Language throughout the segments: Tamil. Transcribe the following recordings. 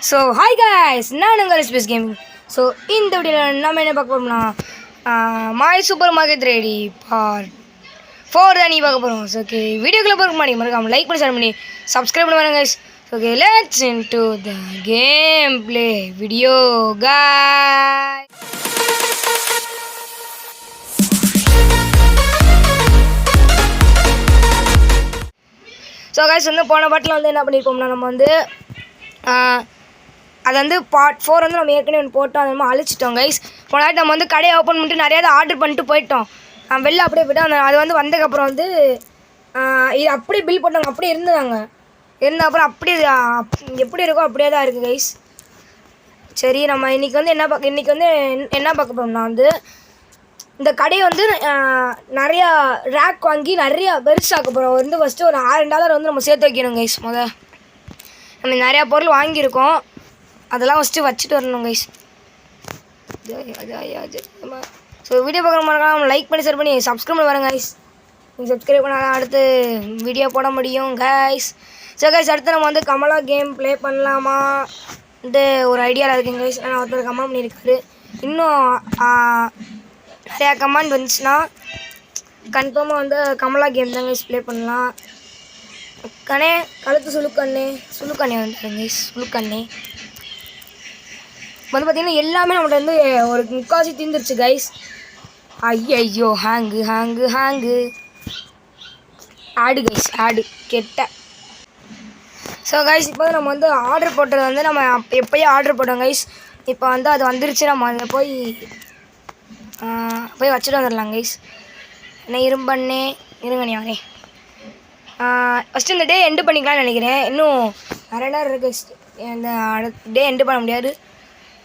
ஸோ ஹாய் காய்ஸ், நான் உங்கள் ஸ்பேஸ் கேமிங். ஸோ இந்த வீடியோவில் நம்ம என்ன பார்க்க போகிறோம்னா மாய் சூப்பர் மார்க்கெட் ரெடி பார்ட் 4 தான் நீ பார்க்க போகிறோம். ஸோ ஓகே, வீடியோக்குள்ளே பார்க்க மாட்டேங்க, மறக்காம லைக் பண்ணி ஷேர் பண்ணி சப்ஸ்கிரைப் பண்ணி பாருங்க guys. Okay, let's into the game play video guys. So guys வந்து போன பாட்டில் வந்து என்ன பண்ணியிருப்போம்னா நம்ம வந்து அது வந்து பார்ட் 4 வந்து நம்ம ஏற்கனவே போட்டோம், அது நம்ம அழிச்சிட்டோம் கைஸ். போன நம்ம வந்து கடையை ஓப்பன் பண்ணிட்டு நிறையா ஆர்டர் பண்ணிட்டு போயிட்டோம். வெளில அப்படியே போய்ட்டு அது வந்து வந்ததுக்கப்புறம் வந்து இது அப்படியே பில் போட்டாங்க, அப்படியே இருந்தாங்க. இருந்த அப்புறம் அப்படியே எப்படி இருக்கோ அப்படியே தான் இருக்குது கைஸ். சரி, நம்ம இன்றைக்கி வந்து என்ன பார்க்க போகிறோம்னா வந்து இந்த கடையை வந்து நிறையா ரேக் வாங்கி நிறையா பெருசாக்க போகிறோம். வந்து ஃபஸ்ட்டு ஒரு $1000 வந்து நம்ம சேர்த்து வைக்கணும் கைஸ். நம்ம நிறையா பொருள் வாங்கியிருக்கோம், அதெல்லாம் ஃபஸ்ட்டு வச்சுட்டு வரணும் கைஸ். ஸோ வீடியோ பார்க்குற மாதிரி லைக் பண்ணி ஷேர் பண்ணி சப்ஸ்கிரைப் பண்ணி வரேன் கைஸ். நீங்கள் சப்ஸ்கிரைப் பண்ணால் அடுத்து வீடியோ போட முடியும் கைஸ். ஸோ கைஸ், அடுத்து நம்ம வந்து கமலா கேம் ப்ளே பண்ணலாமா வந்து ஒரு ஐடியாவில் இருக்குங்க கைஸ். ஆனால் ஒருத்தர் கமெண்ட் பண்ணியிருக்காரு. இன்னும் நிறையா கமெண்ட் வந்துச்சுன்னா கன்ஃபார்மாக வந்து கமலா கேம் தான் கைஸ் ப்ளே பண்ணலாம். கழுத்து சுழுக்கண்ணே வந்துடுங்க கைஸ். சுழுக்கண்ணே வந்து பார்த்தீங்கன்னா எல்லாமே நம்மள்ட்ட வந்து ஒரு முக்காசி தீர்ந்துருச்சு கைஸ். ஐயோ, ஹேங்கு ஆடு கைஸ், ஆடு கெட்ட. ஸோ கைஸ், இப்போ நம்ம வந்து ஆர்டர் போட்டது வந்து நம்ம எப்போயே ஆர்டர் போட்டோம் கைஸ். இப்போ வந்து அது வந்துருச்சு, நம்ம அதை போய் வச்சுட்டு வந்துடலாம் கைஸ். என்ன இருங்க நீ வரேன். ஃபஸ்ட்டு இந்த டே எண்டு பண்ணிக்கலாம்னு நினைக்கிறேன். இன்னும் நிறைய நேரம் இருக்குது, இந்த டே எண்டு பண்ண முடியாது.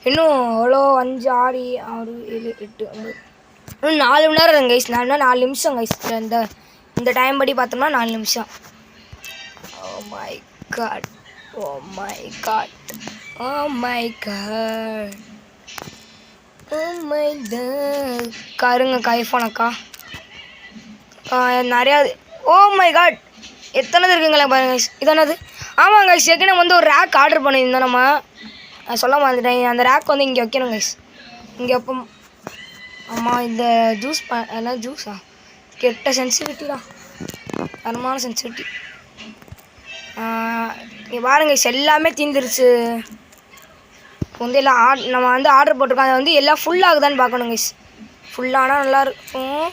இன்னும் எவ்வளோ 5 6 6 7 8 9 இன்னும் 4 மணி நேரம் இருக்குது கைஸ். 4 நிமிஷம் கைஸ். இந்த டைம் படி பார்த்தோம்னா 4 நிமிஷம். ஓ மை காட் காருங்க ஐஃபோன் அக்கா நிறையா. ஓ மை காட், எத்தனை இருக்குங்களா பாருங்க கைஸ். இதானது? ஆமாம் கைஸ், ஏற்கனவே வந்து ஒரு ரேக் ஆர்டர் பண்ணியிருந்தோம். நம்ம சொல்ல மாட்டேன், அந்த ரேக் வந்து இங்கே வைக்கணும் கைஸ். இங்கே எப்போ ஆமாம், இந்த ஜூஸ் எல்லாம் ஜூஸா கெட்ட சென்சிட்டிவிட்டி தான், தரமான சென்சிட்டிவிட்டி. இங்கே பாருங்க கைஸ், எல்லாமே தீந்துருச்சு. இப்போ வந்து எல்லாம் நம்ம வந்து ஆர்டர் போட்டிருக்கோம், அதை வந்து எல்லாம் ஃபுல்லாகுதான்னு பார்க்கணும் கைஸ். ஃபுல்லானால் நல்லாயிருக்கும்.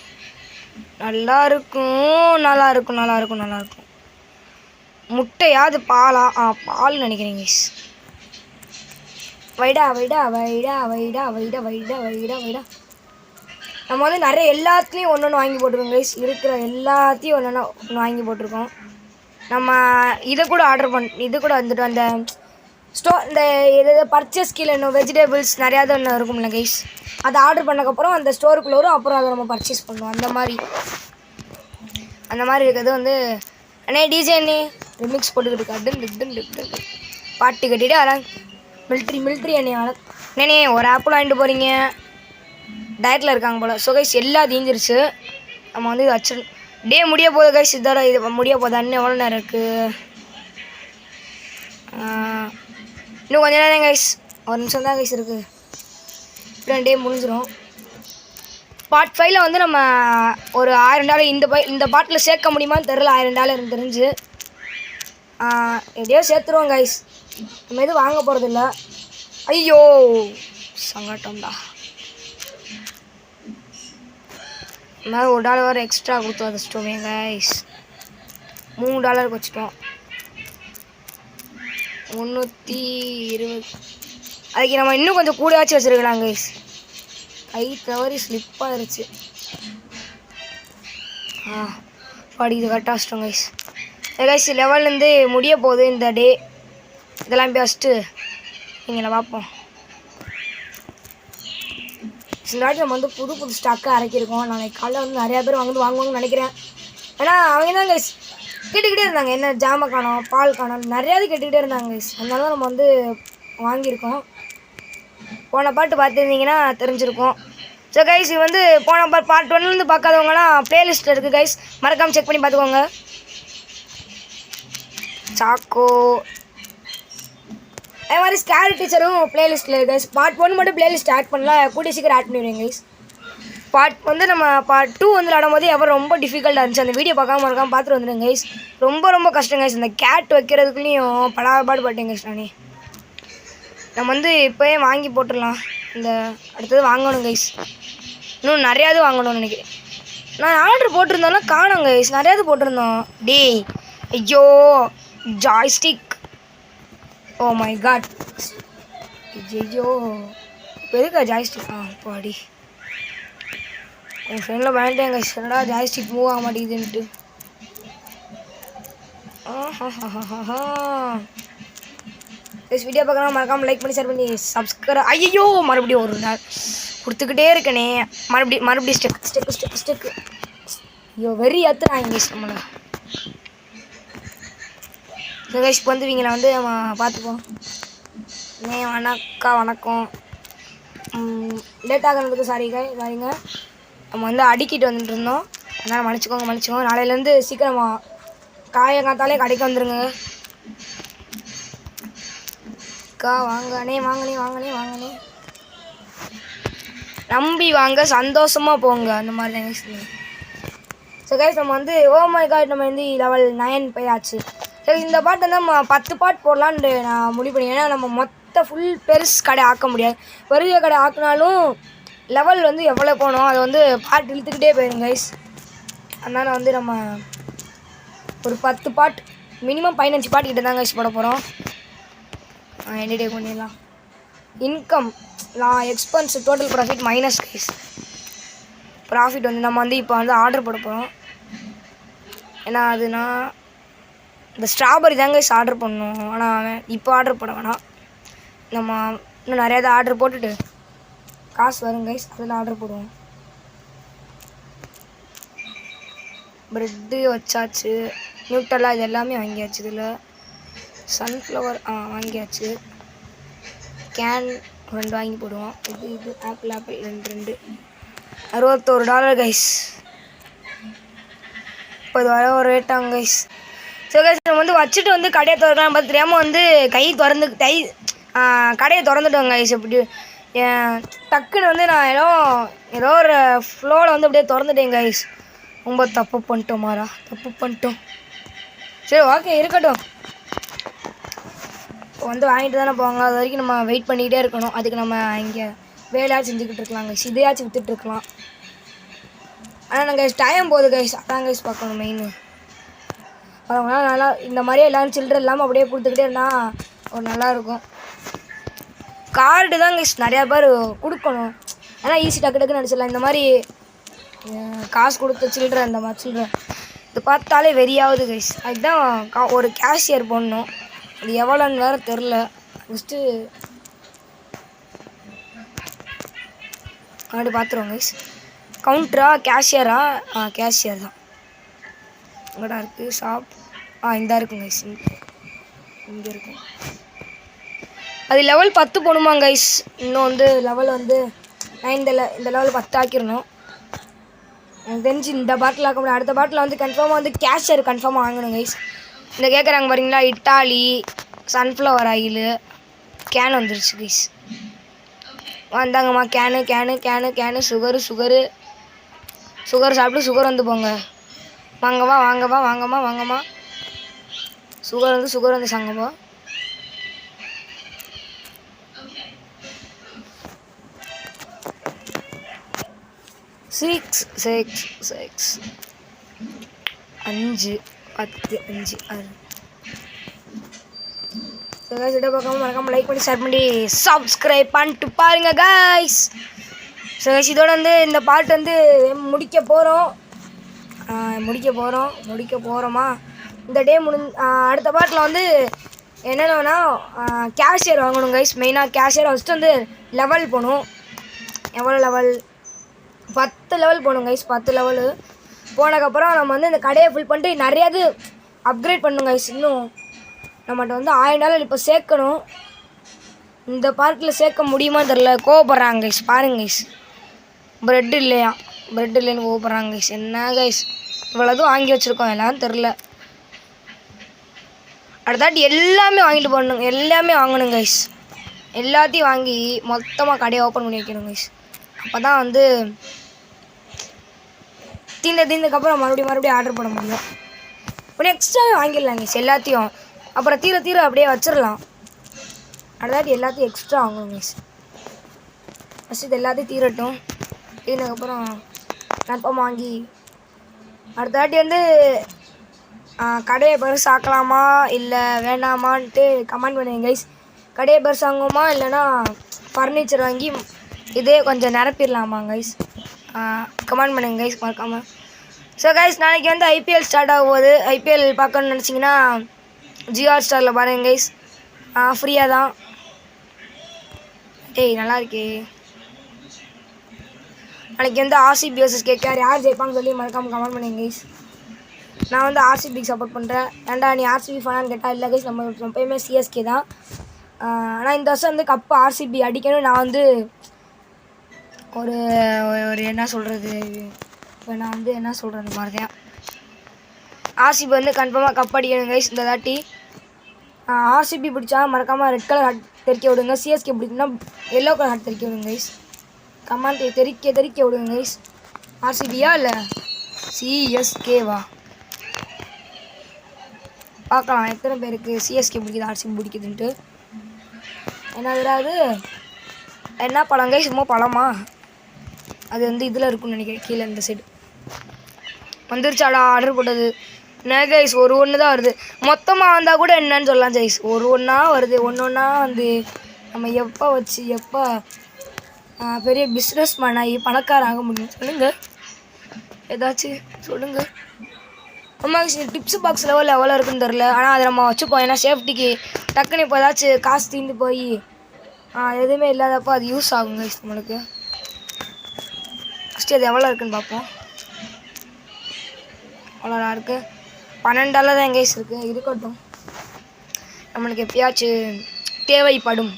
முட்டையாது பாலா? பால் நினைக்கிறேன் கைஸ். வைடா. நம்ம வந்து நிறைய எல்லாத்துலேயும் ஒன்று வாங்கி போட்டிருக்கோம் கைஸ். இருக்கிற எல்லாத்தையும் ஒன்று வாங்கி போட்டிருக்கோம். நம்ம இது கூட வந்துட்டு அந்த இந்த பர்ச்சேஸ் கீழே இன்னும் வெஜிடபிள்ஸ் நிறையா தான் ஒன்று இருக்கும்ல கைஸ். அதை ஆர்டர் பண்ணக்கப்புறம் அந்த ஸ்டோருக்குள்ளே வரும், அப்புறம் அதை நம்ம பர்ச்சேஸ் பண்ணுவோம். அந்த மாதிரி இருக்கிறது வந்து டிஜே ரிமிக்ஸ் போட்டுக்கிட்டு பாட்டு கட்டிட்டு அதான் மிலிட்ரி அண்ணே ஒரு ஆப்பிள் வாங்கிட்டு போகிறீங்க, டயட்டில் இருக்காங்க போல். ஸோ கைஸ், எல்லாம் தீஞ்சிருச்சு. நம்ம வந்து இது வச்சு டே முடிய போகுது கைஸ். இது முடிய போகுது. அண்ணன் எவ்வளோ நேரம் இருக்குது? இன்னும் கொஞ்சம் நேரம் கைஸ், ஒரு நிமிஷம் தான் கைஸ் இருக்குது. இப்போ டே முடிஞ்சிடும். பார்ட் 5ல் வந்து நம்ம ஒரு $1000 இந்த பாட்டில் சேர்க்க முடியுமான்னு தெரில. $1000 தெரிஞ்சு எப்படியோ சேர்த்துருவோம் கைஸ். நம்ம எதுவும் வாங்க போகிறதில்ல. ஐயோ சங்கட்டம்டா. நம்ம $1 எக்ஸ்ட்ரா கொடுத்து வச்சுட்டோமே கைஸ். $3 வச்சுட்டோம். 320. அதுக்கு நம்ம இன்னும் கொஞ்சம் கூடயாச்சும் வச்சுருக்கலாம் கைஸ். கை தவறி ஸ்லிப்பாகிருச்சு. இது கரெக்டாக வச்சிட்டோம் கைஸ். கைஸ், லெவல்லேருந்து முடிய போகுது இந்த டே. இதெல்லாம் போய் ஃபஸ்ட்டு நீங்கள பார்ப்போம். இந்த வாட்டி நம்ம வந்து புது ஸ்டாக்காக இறக்கியிருக்கோம். நாளைக்கு காலையில் வந்து நிறையா பேர் வாங்குவாங்கன்னு நினைக்கிறேன். ஏன்னா அவங்க தான் கைஸ் கேட்டுக்கிட்டே இருந்தாங்க, என்ன ஜாமை காணோம், பால் காணோம், நிறையாவது கேட்டுக்கிட்டே இருந்தாங்க கைஸ். அதனால தான் நம்ம வந்து வாங்கியிருக்கோம். போன பாட்டு பார்த்துருந்தீங்கன்னா தெரிஞ்சிருக்கும். ஸோ கைஸ், இது வந்து போன பார்ட் 1லேருந்து பார்க்காதவங்கலாம் ப்ளேலிஸ்ட்டில் இருக்குது கைஸ், மறக்காமல் செக் பண்ணி பார்த்துக்கோங்க. சாக்கோ மாதிரி ஸ்கேர் டீச்சரும் பிளேலிஸ்ட்டில் கைஸ். பார்ட் 1 மட்டும் பிளேலிஸ்ட் ஆட் பண்ணலாம், கூடிய சீக்கிரம் ஆட் பண்ணிடுவேன் கைஸ். பார்ட் வந்து நம்ம பார்ட் 2 வந்து விளாடும்போது எவ்வளோ ரொம்ப டிஃபிகல்ட்டாக இருந்துச்சு. அந்த வீடியோ பார்க்காம பார்த்துட்டு வந்துடுங்க கைஸ். ரொம்ப ரொம்ப கஷ்டம் கைஸ். இந்த கேட் வைக்கிறதுக்குள்ளேயும் படாபாடு பட்டேன் கைஸ். நம்ம வந்து இப்போயே வாங்கி போட்டுடலாம். இந்த அடுத்தது வாங்கணும் கைஸ். இன்னும் நிறையாவது வாங்கணும்னு நினைக்கிறேன். நான் ஆர்டர் போட்டிருந்தோம்னா காணோம் கைஸ். நிறையாவது போட்டிருந்தோம். டேய் ஐயோ ஜாய்ஸ்டிக், ஓ மை காட். ஐயோ இப்போ எதுக்கா ஜாய்ஸ்டிக்? பாடி என் ஃப்ரெண்டில் பயந்துட்டேன் கைஸ். என்னடா ஜாய்ஸ்டிக் மூவ் ஆக மாட்டேங்குதுன்ட்டு. வீடியோ பார்க்கலாம் மறக்காமல் லைக் பண்ணி ஷேர் பண்ணி சப்ஸ்கிரைப். ஐயோ மறுபடியும் ஒரு நாள் கொடுத்துக்கிட்டே இருக்கனே. மறுபடியும் ஸ்டெக்கு. ஐயோ வெறி ஏற்றுறான் இங்கிலீஷ் நம்மளை. கைஸ்க்கு வந்து இவங்களை வந்து நம்ம பார்த்துப்போம். வணக்கம். லேட் ஆகிறதுக்கு சாரிங்க. நம்ம வந்து அடிக்கிட்டு வந்துட்டு இருந்தோம், அதனால் மன்னிச்சுக்கோங்க. நாளையிலேருந்து சீக்கிரமாக காயங்காத்தாலே கடைக்கு வந்துடுங்க. வாங்கனே நம்பி வாங்க, சந்தோஷமாக போங்க. அந்த மாதிரி தான். ஸோ கைஸ் நம்ம வந்து ஓ மை காட் நம்ம வந்து லெவல் 9 போயாச்சு. சரி இந்த பாட்டு வந்து நம்ம 10 பாட்டு போடலான்னு நான் முடிவு பண்ணி. ஏன்னா நம்ம மொத்த ஃபுல் பெருசு கடை ஆக்க முடியாது. பெரிய கடை ஆக்கினாலும் லெவல் வந்து எவ்வளோ போனோம் அதை வந்து பாட்டு இழுத்துக்கிட்டே போயிடும் கைஸ். அதனால் வந்து நம்ம ஒரு 10 பாட்டு மினிமம் 15 பாட்டு கிட்ட தான் கைஸ் போட போகிறோம். என்டே பண்ணிடலாம். Income expense total profit minus guys. Profit வந்து நம்ம வந்து இப்போ வந்து ஆர்டர் போட போகிறோம். ஏன்னா அது நான் இந்த ஸ்ட்ராபெரி தாங்க கைஸ் ஆர்டர் பண்ணணும். ஆனால் இப்போ ஆர்டர் போட வேணாம், நம்ம இன்னும் நிறையா தான் ஆர்டர் போட்டுட்டு காசு வரும் கைஸ், அதில் ஆர்டர் போடுவோம். ப்ரெட்டு வச்சாச்சு, நியூட்டலா இது எல்லாமே வாங்கியாச்சு. இதில் சன்ஃப்ளவர் வாங்கியாச்சு. கேன் 2 வாங்கி போடுவோம். இது ஆப்பிள் 2 $61 கைஸ். இப்போ இது வர ஒரு ரேட்டாங்க கைஸ். ஸோ கைஸ் நம்ம வந்து வச்சுட்டு வந்து கடையை திறக்கலாம் பார்த்து தெரியாமல் வந்து கடையை திறந்துட்டோங்க கைஸ். எப்படி டக்குன்னு வந்து நான் ஏதோ ஒரு ஃப்ளோவில் வந்து அப்படியே திறந்துட்டேன் கைஸ். ரொம்ப தப்பு பண்ணிட்டோம். சரி ஓகே இருக்கட்டும். இப்போ வந்து வாங்கிட்டு தானே போவாங்க, அது வரைக்கும் நம்ம வெயிட் பண்ணிக்கிட்டே இருக்கணும். அதுக்கு நம்ம இங்கே வேலையாக செஞ்சுக்கிட்டு இருக்கலாம் கைஸ், இதையாச்சும் விற்றுட்ருக்கலாம். ஆனால் நாங்கள் டைம் போகுது கைஸ், அதான் கைஸ் பார்க்கணும் மெயின். அதனால நல்லா இந்த மாதிரியே எல்லோரும் சில்லறை இல்லாமல் அப்படியே கொடுத்துக்கிட்டே இருந்தால் ஒரு நல்லாயிருக்கும். கார்டு தான் கைஸ் நிறையா பேர் கொடுக்கணும், ஏன்னா ஈஸி டக்குன்னு நடிச்சிடலாம். இந்த மாதிரி காசு கொடுத்த சில்லறை, இந்த மாதிரி சில்லறை இது பார்த்தாலே வெறியாகுது கைஸ். அதுதான் ஒரு கேஷியர் போடணும், அது எவ்வளோன்னு வேறு தெரில. ஃபஸ்ட்டு அப்படி பார்த்துருவோம் கைஸ். கவுண்டரா கேஷியரா? கேஷியர் தான். இங்கடா இருக்குது ஷாப். இந்த இருக்குங்க கைஸ், இங்கே இருக்கும். அது லெவல் 10 போகணுமா கைஸ். இன்னும் வந்து லெவல் வந்து 9 இந்த லெவல் 10 ஆக்கிடணும். எனக்கு தெரிஞ்சு இந்த பாட்டில் ஆக்க முடியும். அடுத்த பாட்டில் வந்து கன்ஃபார்மாக வந்து கேஷியர் கன்ஃபார்மாக வாங்கணும் கைஸ். இந்த கேட்குறாங்க பாருங்களா, இட்டாலி சன்ஃப்ளவர் ஆயில் கேன் வந்துருச்சு கைஸ். வந்தாங்கம்மா கேனு சுகர் சாப்பிட்டு சுகர் வந்து போங்க. வாங்கம்மா சுகர் வந்து சாங்கம்மா. சிக்ஸ் 5 10 5 6. ஸோ கைஸ் வீடியோ பார்க்காம மறக்காமல் லைக் பண்ணி ஷேர் பண்ணி சப்ஸ்கிரைப் பண்ணிட்டு பாருங்க கைஸ். ஸோ கைஸ் இதோட வந்து இந்த பாட்டு வந்து முடிக்க போகிறோமா இந்த டே அடுத்த பாட்டில் வந்து என்னென்னா கேஷியர் வாங்கணும் கைஸ். மெயினாக கேஷியர் ஃபஸ்ட்டு வந்து லெவல் போகணும். எவ்வளோ லெவல்? 10 லெவல் போகணும் கைஸ். 10 லெவலு போனதுக்கப்புறம் நம்ம வந்து இந்த கடையை ஃபுல் பண்ணிட்டு நிறையாது அப்கிரேட் பண்ணணும் கைஸ். இன்னும் நம்மகிட்ட வந்து $1000 இப்போ சேர்க்கணும். இந்த பார்க்கில் சேர்க்க முடியுமான்னு தெரில, கோவப்படுறாங்க கைஸ். பாருங்க கைஸ், ப்ரெட் இல்லைன்னு கோவப்படுறாங்க கைஸ். என்ன கைஸ் இவ்வளோதும் வாங்கி வச்சுருக்கோம், எல்லாம் தெரில. அடுத்தாட்டி எல்லாமே வாங்கிட்டு போடணும், எல்லாமே வாங்கணும் கைஸ். எல்லாத்தையும் வாங்கி மொத்தமாக கடையை ஓப்பன் பண்ணி வைக்கணும் கைஸ். அப்போ தான் வந்து தீர்ந்ததுக்கப்புறம் மறுபடியும் ஆர்டர் பண்ண முடியும். இப்போ எக்ஸ்ட்ராவே வாங்கிடலாம் கைஸ் எல்லாத்தையும். அப்புறம் தீர அப்படியே வச்சிடலாம். அடுத்தாட்டி எல்லாத்தையும் எக்ஸ்ட்ரா வாங்கணும் கைஸ். ஃபஸ்ட்டு இது எல்லாத்தையும் தீரட்டும். தீர்ந்ததுக்கப்புறம் கன்ஃபார்ம் வாங்கி அடுத்த வாட்டி வந்து கடையை பெருசாக்கலாமா இல்லை வேண்டாமான்ட்டு கமெண்ட் பண்ணுங்க கைஸ். கடையை பெருசாங்குமா இல்லைன்னா ஃபர்னிச்சர் வாங்கி இதே கொஞ்சம் நிரப்பிடலாமா கைஸ்? கமெண்ட் பண்ணுங்க கைஸ் மறக்காமல். ஸோ கைஸ் நாளைக்கு வந்து ஐபிஎல் ஸ்டார்ட் ஆகும் போது ஐபிஎல் பார்க்கணுன்னு நினச்சிங்கன்னா ஜியோ ஹாட்ஸ்டாரில் பாருங்க கைஸ். ஃப்ரீயாக தான். டேய் நல்லா இருக்கே. நாளைக்கு வந்து ஆர்சிபி வர்சஸ் கேகேஆர் யார் ஜெயிப்பான்னு சொல்லி மறக்காமல் கமெண்ட் பண்ணுங்க கைஸ். நான் வந்து ஆர்சிபிக்கு சப்போர்ட் பண்ணுறேன். ஏன்டா நீ ஆர்சிபி ஃபேனான்னு கேட்டால் இல்லை கைஸ், நம்ம எப்பயுமே சிஎஸ்கே தான். ஆனால் இந்த வருஷம் வந்து கப்பு ஆர்சிபி அடிக்கணும். நான் வந்து ஒரு என்ன சொல்கிறது, இப்போ நான் வந்து என்ன சொல்கிறது மாதிரிதான் ஆர்சிபி வந்து கன்ஃபார்மாக கப் அடிக்கணும் கைஸ் இந்த தாட்டி. ஆர்சிபி பிடிச்சா மறக்காமல் ரெட் கலர் ஹார்ட் தெரிக்க விடுங்க. சிஎஸ்கே பிடிக்குன்னா எல்லோ கலர் ஹார்ட் தெரிக்க விடுங்க கைஸ். கமெண்ட் தெரிக்க விடுங்க கைஸ். ஆர்சிபியா இல்லை சிஎஸ்கேவா பார்க்கலாம் எத்தனை பேருக்கு சிஎஸ்கே பிடிக்குது ஆர்சிபி பிடிக்குதுன்ட்டு. என்ன பழம் கைஸ்? சும்மா பழமா? அது வந்து இதில் இருக்குன்னு நினைக்கிறேன், கீழே இந்த சைடு வந்துருச்சாடா ஆர்டர் போட்டது. என்ன கைஸ் ஒன்று தான் வருது. மொத்தமாக வந்தால் கூட என்னன்னு சொல்லலாம் கைஸ். ஒன்றா வருது. ஒன்றா வந்து நம்ம எப்போ பெரிய பிஸ்னஸ் மேன் ஆகி பணக்காரன் ஆக முடியும் சொல்லுங்கள்? ஏதாச்சும் சொல்லுங்கள். ஆமாம் டிப்ஸ் பாக்ஸ் லெவலில் எவ்வளோ இருக்குன்னு தெரில. ஆனால் அதை நம்ம வச்சுப்போம். ஏன்னா சேஃப்டிக்கு டக்குன்னு இப்போ ஏதாச்சும் காசு தீர்ந்து போய் எதுவுமே இல்லாதப்போ அது யூஸ் ஆகுங்க கைஸ் நம்மளுக்கு. ஃபஸ்ட்டு அது எவ்வளோ இருக்குன்னு பார்ப்போம். அவ்வளோதான் இருக்குது. $12 தான் கைஸ் இருக்குது. இருக்கட்டும், நம்மளுக்கு எப்பயாச்சும் தேவைப்படும்,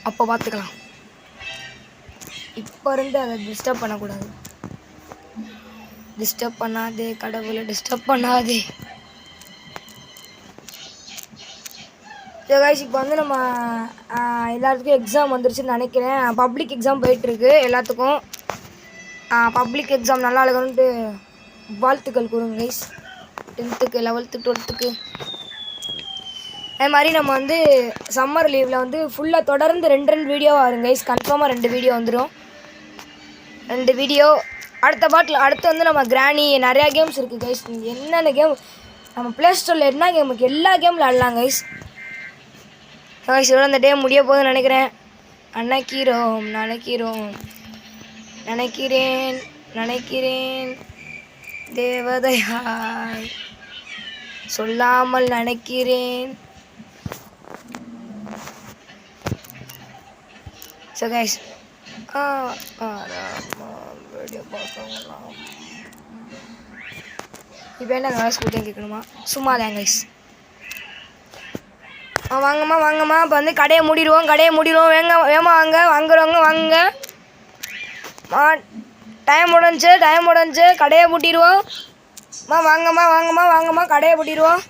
அப்போ பார்த்துக்கலாம். இப்போ இருந்து அதை டிஸ்டர்ப் பண்ணக்கூடாது. டிஸ்டர்ப் பண்ணாதே கடவுளை, டிஸ்டர்ப் பண்ணாதே. ஸோ கைஸ் இப்போ வந்து நம்ம எல்லாத்துக்கும் எக்ஸாம் வந்துருச்சுன்னு நினைக்கிறேன். பப்ளிக் எக்ஸாம் போயிட்டுருக்கு எல்லாத்துக்கும். பப்ளிக் எக்ஸாம் நல்லா இருக்கணுன்ட்டு வாழ்த்துக்கள் கூறுங்க கைஸ். 10th 11th 12th அது மாதிரி நம்ம வந்து சம்மர் லீவில் வந்து ஃபுல்லாக தொடர்ந்து 2 வீடியோவாக வரும் கைஸ். கன்ஃபார்மாக 2 வீடியோ வந்துடும். 2 வீடியோ. அடுத்து வந்து நம்ம கிராணி நிறையா கேம்ஸ் இருக்குது கைஸ். என்னென்ன கேம் நம்ம ப்ளே ஸ்டோரில் என்ன கேம் இருக்குது எல்லா கேம் விளாடலாம் கைஸ். கைஸ் இதோட அந்த டே முடிய போகுதுன்னு நினைக்கிறேன். நினைக்கிறேன் தேவதையாய் சொல்லாமல் நினைக்கிறேன். ஸோ கைஸ் வீடியோ பார்க்கலாம். இப்போ என்ன கைஸ் கூட்டம் கேட்கணுமா? சும்மா தான் கைஸ். வாங்கம்மா. இப்போ வந்து கடையை மூடிடுவோம். வேகமாக வாங்குறவங்க வாங்குங்க. டைம் முடிஞ்சு கடையை பூட்டிடுவோம். வாங்கம்மா கடையை பூட்டிடுவோம்.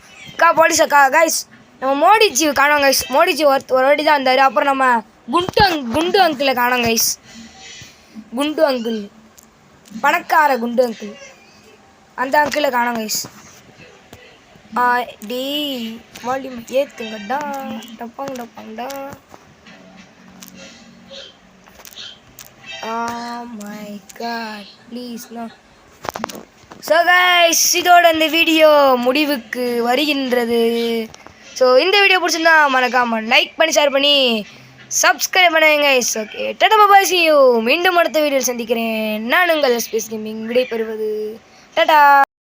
போலீஸ் அக்கா கைஸ் நம்ம மோடிஜி காணோம் கைஸ். மோடிஜி ஒரு வாட்டி தான் வந்தார். அப்புறம் நம்ம குண்டு அங்கிளை காணோம் கைஸ். குண்டு அங்கிள், பணக்கார குண்டு அங்கிள், அந்த அங்கிளை காணோம் கைஸ். டி வால்யூம் ஏற்றுங்கடா. டப்பாங்கடா. My god please no. So guys இதோட இந்த வீடியோ முடிவுக்கு வருகின்றது. ஸோ இந்த வீடியோ பிடிச்சிருந்தா மறக்காமல் லைக் பண்ணி ஷேர் பண்ணி சப்ஸ்கிரைப் பண்ணுங்க guys. Okay Tata bye see you. மீண்டும் அடுத்த வீடியோவில் சந்திக்கிறேன். நான் உங்கள் எஸ்பிஎஸ் கேமிங் விடை பெறுவது. டாடா.